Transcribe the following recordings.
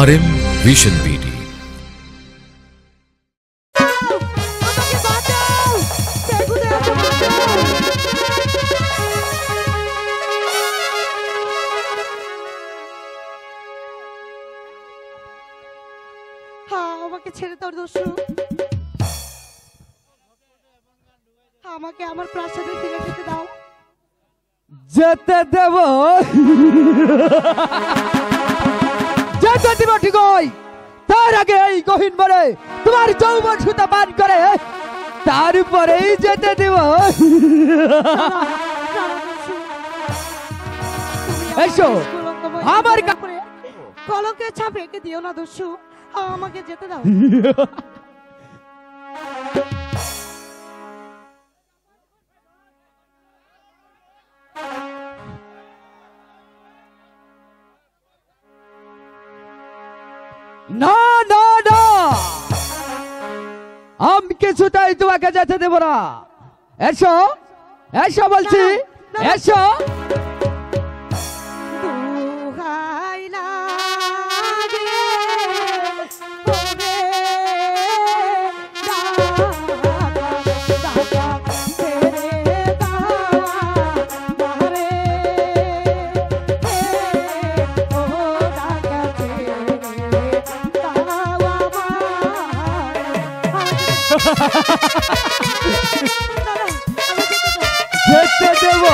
RM Vision BD। আমাকে ছেড়ে দাও দস্যু, আমাকে আমার প্রাসাদে ফিরে যেতে দাও। যেতে দেব, যেতে দিব ঠিকই, তার আগে এই গহীন বলে তোমার যৌবন সুতা পান করে তারপরেই যেতে দেব। এসো আমার কলকে ছাপ এঁকে দিও না দস্যু, আমাকে যেতে দাও। না না না, আমি কিছুতেই তোমাকে যেতে দেব না। এসো এসো বলছি, এসো। যেতে দেব।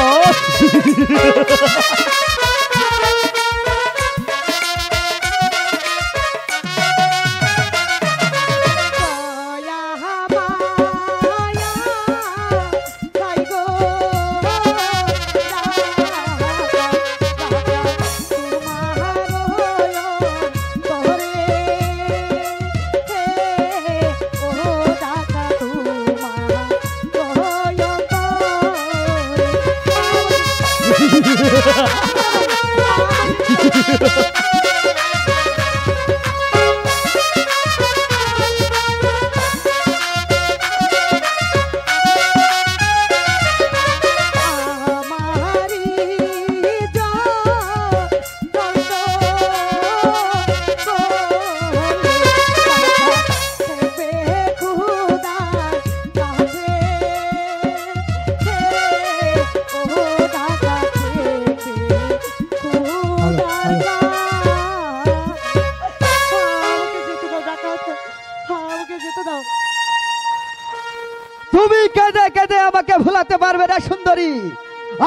তুমি কেঁদে কেঁদে আমাকে ভুলাতে পারবে না সুন্দরী,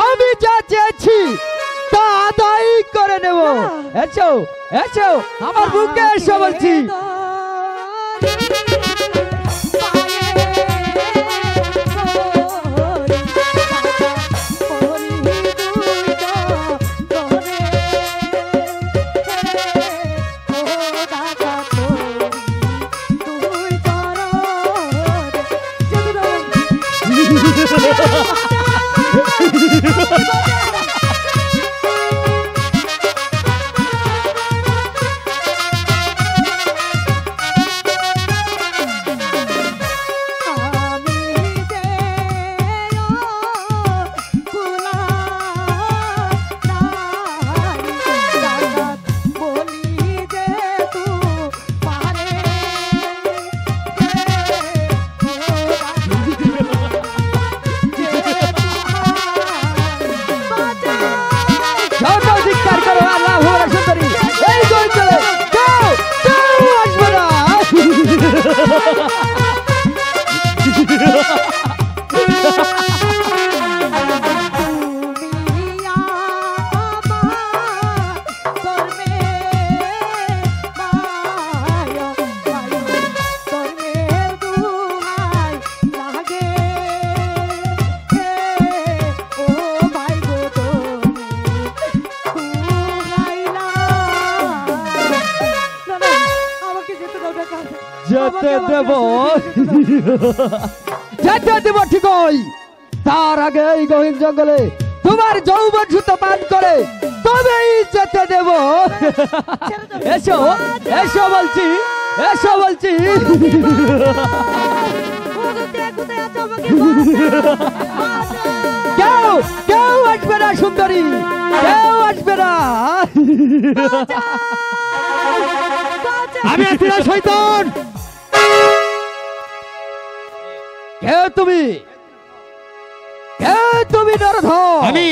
আমি যা চেয়েছি তা আদায় করে নেব। এসো এসো আমার বুকে এসো বলছি। যেতে দেব, যেতে দেব ঠিকই, তার আগে এই গহীন জঙ্গলে তোমার যৌবন সুতো পান করে তবেই যেতে দেব। এসো এসো বলছি, এসো বলছি। কেউ কেউ আসবে না সুন্দরী, কেউ আসবে না। আমি আছি না শয়তান। কে তুমি? কে তুমি নরধর? আমি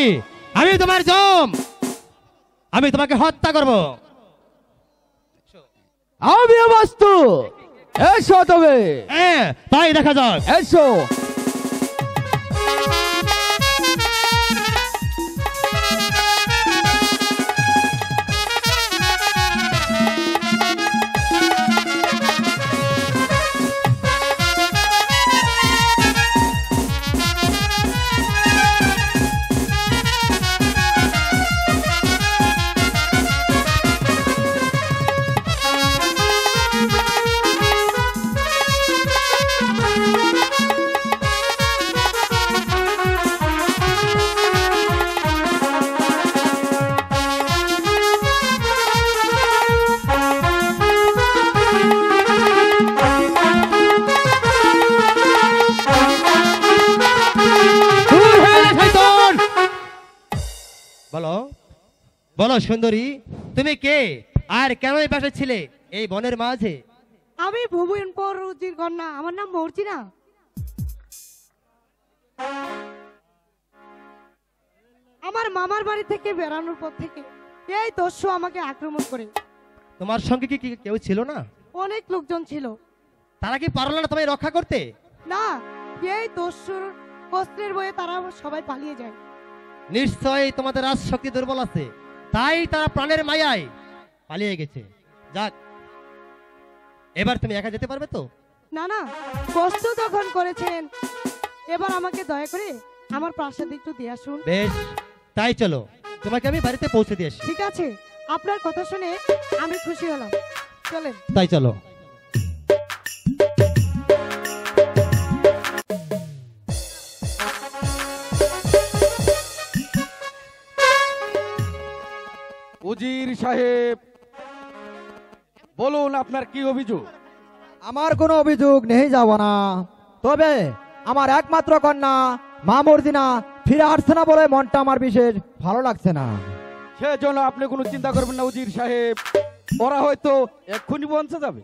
আমি তোমার জম। আমি তোমাকে হত্যা করব। আমি বস্তু। এসো তবে, হ্যাঁ, তাই দেখা যাক। এসো। বলো বলো সুন্দরী, তুমি কে আর কেন এই পাশে ছিলে এই বনের মাঝে? আমি ভুবনপুর রুজির কন্যা, আমার নাম মর্জিনা। আমার মামার বাড়ি থেকে বেরানোর পর থেকে এই দস্যু আমাকে আক্রমণ করে। তোমার সঙ্গে কি কেউ ছিল না? অনেক লোকজন ছিল। তারা কি পারলো না তোমায় রক্ষা করতে? না, এই দস্যুর কষ্টের বয়ে তারা সবাই পালিয়ে যায়। নিশ্চয়ই তোমাদের রাজ শক্তি দুর্বল আছে, তাই তারা প্রাণের মায়ায় পালিয়ে গেছে। যাক, এবার তুমি একা যেতে পারবে তো? না না, কষ্ট যখন করেছেন এবার আমাকে দয়া করে আমার প্রাসাদে একটু দিয়ে আসুন। বেশ, তাই চলো, তোমাকে আমি বাড়িতে পৌঁছে দিয়ে আসি। ঠিক আছে, আপনার কথা শুনে আমি খুশি হলাম। চলেন। তাই চলো। উজির সাহেব, বলুন আপনার কি অভিযোগ? আমার কোনো অভিযোগ নেই, যাব না। তবে আমার একমাত্র কন্যা মা মর্জিনা ফিরে আসছে না বলে মনটা আমার বিশেষ ভালো লাগছে না। সেজন্য আপনি কোনো চিন্তা করবেন না উজির সাহেব, ওরা হয়তো এক্ষুনি পৌঁছে যাবে।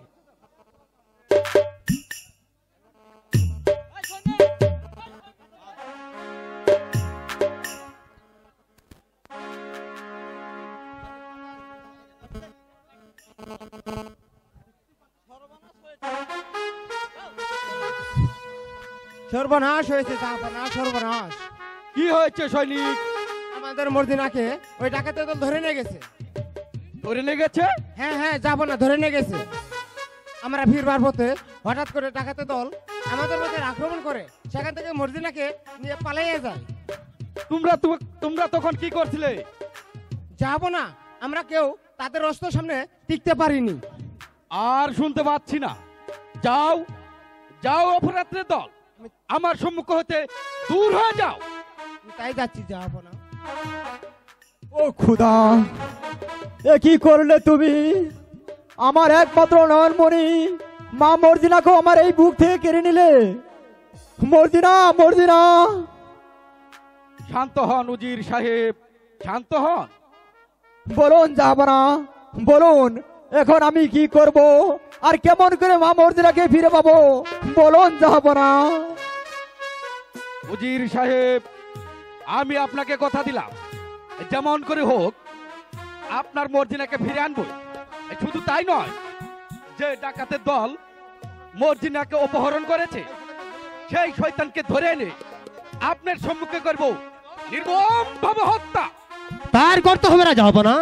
সর্বনাশ হয়েছে জাহাপনা, সর্বনাশ। কি হয়েছে সৈনিক? আমাদের মর্দিনাকে ওই ডাকাতে দল ধরে নিয়ে গেছে। ধরে নিয়ে গেছে? হ্যাঁ হ্যাঁ, জাহাপনা ধরে নিয়ে গেছে। আমরা ফিরবার পথে হঠাৎ করে ডাকাতে দল আমাদের মধ্যে আক্রমণ করে সেখান থেকে মর্দিনাকে নিয়ে পালিয়ে যায়। তোমরা তখন কি করছিলে? জাহাপনা, আমরা কেউ তাদের অস্ত্র সামনে টিকতে পারিনি। আর শুনতে পাচ্ছি না। যাও যাও, অপরাধের দল আমার সম্মুখ হতে দূর হয়ে যাও। তাই যাচ্ছি জাহাপনা। ও খুদা, এ কি করলে তুমি? আমার একমাত্র নয়নমণি মা মর্জিনাকে আমার এই বুক থেকে কেড়ে নিলে। মর্জিনা, মর্জিনা। শান্ত হন উজির সাহেব, শান্ত হন। বলুন যাবানা, বলুন এখন আমি কি করব আর কেমন করে মা মর্জিনাকে ফিরে পাবো? বলুন যাবানা। উজির সাহেব, আমি আপনাকে কথা দিলাম, যেমন করে হোক আপনার মর্জিনাকে ফিরে আনবো। শুধু তাই নয়, যে ডাকাতের দল মর্জিনাকে অপহরণ করেছে সেই শয়তানকে ধরে এনে আপনার সম্মুখে করব নির্মমভাবে হত্যা। তার করতে হবে না জাহাপনা,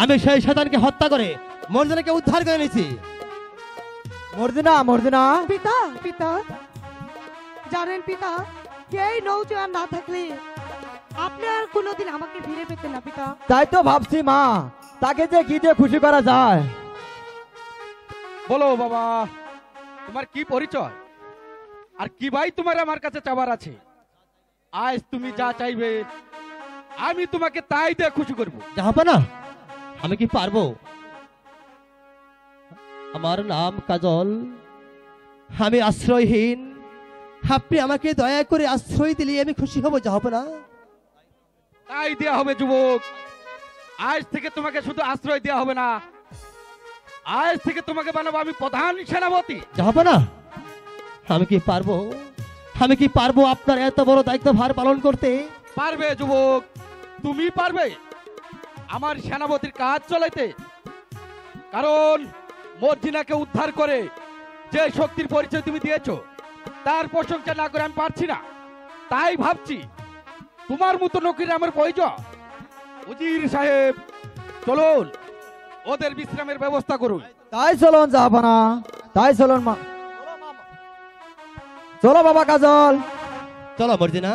আমি সেই শয়তানকে হত্যা করে মর্জিনাকে উদ্ধার করে নিয়েছি। মর্জিনা, মর্জিনা। পিতা, পিতা জানেন পিতা, এই নৌজোয়ান না থাকলে আপনি আর কোনোদিন আমাকে ফিরে পেতেন না পিতা। তাই তো ভাবছি মা, তাকে যে কি দিয়ে খুশি করা যায়। বলো বাবা, তোমার কি পরিচয় আর কি ভাই তোমার আমার কাছে চাবার আছে? আজ তুমি যা চাইবে আমি তোমাকে তাই দিয়ে খুশি করব। জাহাপনা, আমি কি পারবো? আমার নাম কাজল, আমি আশ্রয়হীন, আপনি আমাকে দয়া করে আশ্রয় দিলে আমি খুশি হব জাহাপনা। তাই দেয়া হবে যুবক, আজ থেকে তোমাকে শুধু আশ্রয় দেওয়া হবে না, আজ থেকে তোমাকে বানাবো আমি প্রধান সেনাপতি। যাবো না? আমি কি পারবো আপনার এত বড় দায়িত্ব ভার পালন করতে? পারবে যুবক, তুমি পারবে আমার সেনাপতির কাজ চলাইতে। কারণ মর্জিনাকে উদ্ধার করে যে শক্তির পরিচয় তুমি দিয়েছো তার প্রশংসা না করে আমি পারছি না। তাই ভাবছি তোমার মতো নকির আমার প্রয়োজন। উজির সাহেব, চলুন ওদের বিশ্রামের ব্যবস্থা করুন। তাই চলুন জাহাপানা, তাই চলুন মা। চলো বাবা কাজল। চলো মর্জিনা।